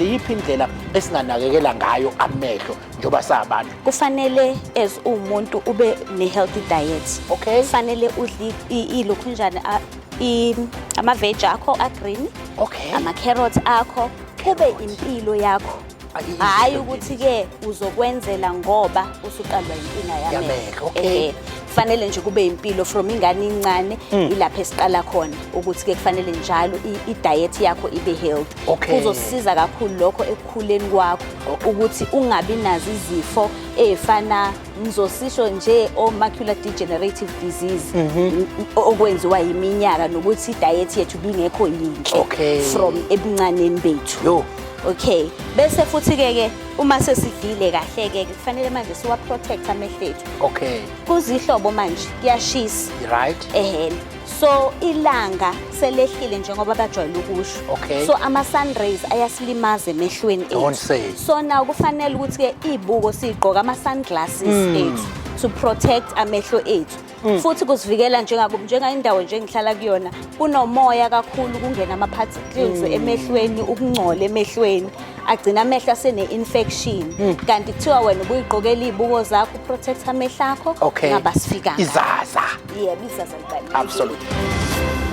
iyiphi indlela esinganakekela ngayo amehlo njoba sabantu? Kufanele as umuntu ube ne-healthy diet. Okay. Kufanele udle ilokhunjana ama-veg akho a-green. Okay. Ama-carrots akho. Kube impilo yakho. Hayi ukuthi-ke uzokwenzela ngoba usuqalwa inkinga yamehlo. Okay. Kufanele nje kube impilo from ingane incane ilapha esiqala khona ukuthi-ke kufanele njalo i-diet yakho ibe healthy. Kuzosiza kakhulu lokho ekukhuleni kwakho ukuthi ungabi nazo izifo ezifana ngizosisho nje o-macular degenerative disease okwenziwa yiminyaka nokuthi i-diet yethu bingekho yinhle from ebuncaneni bethu. Okay, bese futhi-ke uma sesidlile kahle-ke kufanele manje siwa-protect amehlo ethu. Okay. Kuzihlobo manje kuyashisa. Right. So ilanga selehlile njengoba bajwayele ukusho. Okay. So ama-sun rays ayasilimaza emehlweni ethu. Don't say. So now kufanele ukuthi-ke izibuko sigqoke ama-sunglasses ethu to protect amehlo ethu. Futhi kusivikela njengayindawo nje engihlala kuyona kunomoya kakhulu kungena ama-particles emehlweni ukungcola emehlweni agcina amehlo asene-infection kanti kuthiwa wena ubuyigqokela izibuko zakho uprotect amehlo akho ngaba sifikanga. Izaza. Yebo, izaza libalulekile. Absolutely.